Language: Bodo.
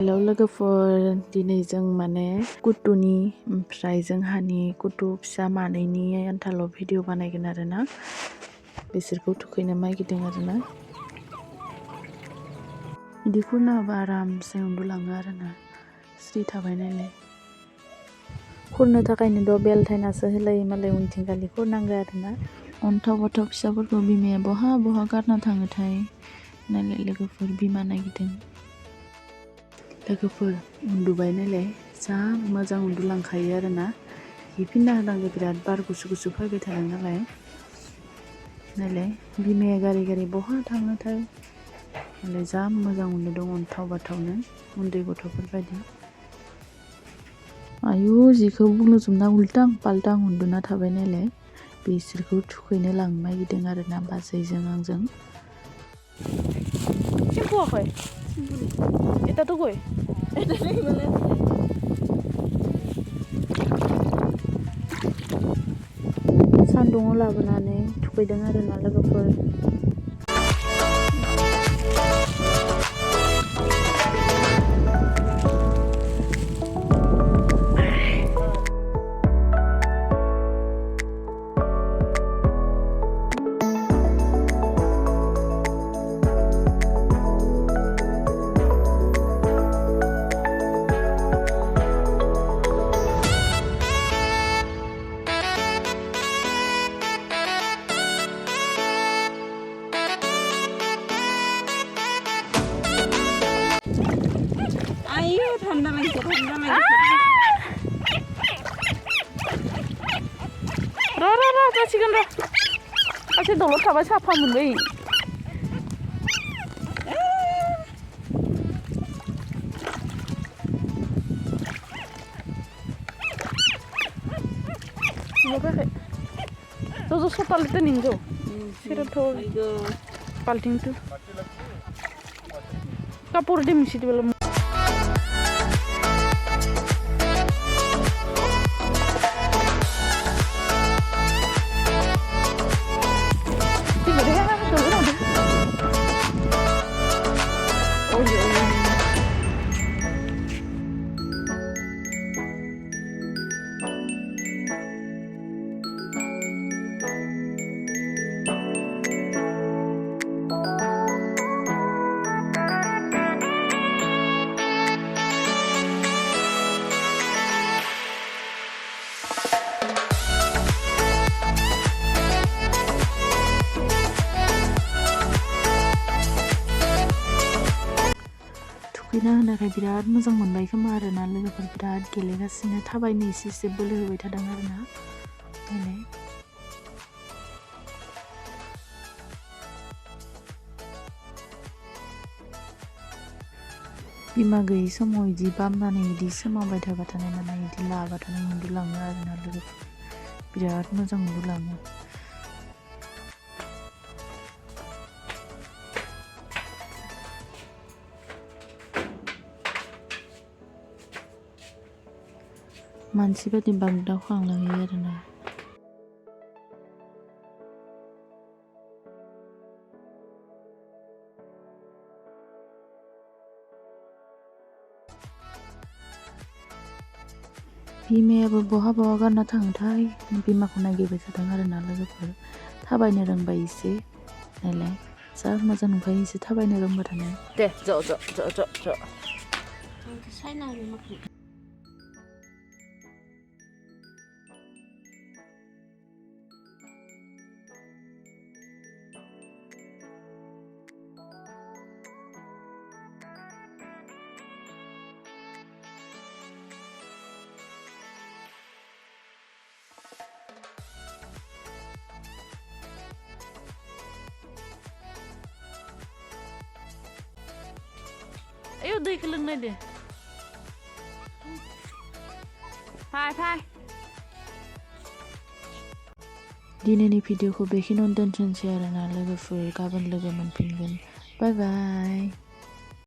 हेलौ लोगोफोर, दिनै जों माने कुटुनि ओमफ्राय जोंहानि कुटु फिसा मानैनि आन्थाल' भिडिअ बानायगोन आरोना। बिसोरखौ थुखैनो नागिरदों आरोना। बिदि खुरनाबा आरामसे उन्दुलाङो आरोना। स्रि थाबाय नालाय। खुरनो थाखायनोथ' बेलथायनासो होलायो मालाय उनथिंखालि खुरनांगौ आरोना। अन्थाव बाथाव फिसाफोरखौ बिमाया बहा बहा गारना थाङोथाय नायलाय लोगोफोर, बिमा नागिरदों। लोगोफोर उन्दुबाय नालाय जा मोजां उन्दुलांखायो आरोना। हि फिन्ना होनांगौ, बिराद बार गुसु गुसु फैबाय थादों नालाय। नायलाय बिमाया गारि गारि बहा थाङोथाय नालाय जा मोजां उन्दुदों अन्थाव बाथावनो, उन्दै गथ'फोर बायदि। आयु जिखौ बुंलुजोबना उल्टां पाल्टां उन्दुना थाबाय नालाय बिसोरखौ थुखैनो लांनो नागिरदों आरोना बाजैजों आंजों। सिम्पुआखै এটা তো কই सान्दुङाव लाबोनानै थुखैदों आरोना लोगोफोर। आयु ঠান্ডা লাগছে र जासिगोन र' सासे दलर थाबाय साफा मोनबाय। फैयाखै ज' सतालिथ' निंजौ सिरथ' बाल्थिंथ' कापुर दे मिसिदि बेला थुखैना होनायखाय बिराद मोजां मोनबाय खोमा आरोना लोगोफोर, बिराद गेलेगासिनो, थाबायनो एसे बोलो होबाय थादों आरोना। नायलाय बिमा गैयि समाव इदि बामनानै इदि सोमावबाय थाबाथाय माने इदि लाबाथाय उन्दुलाङो आरोना लोगोफोर, बिराद मोजां उन्दुलाङो। मानसि बायदि बागदावखांलायो आरोना। बिमायाबो बहा बहा गारना थाङोथाय बिमाखौ नागिरबाय थादों आरोना लोगोफोर। थाबायनो रोंबाय एसे, नायलाय जा मोजां नुखायो एसे थाबायनो रोंबाथाय। दे ज' आयौ दैखौ लोंनाय दे। फाय दिनैनि भिडिअखौ बेखिनियावनो दोनथ'नोसै आरोना लोगोफोर, गाबोन लोगो मोनफिनगोन। बाय बाय।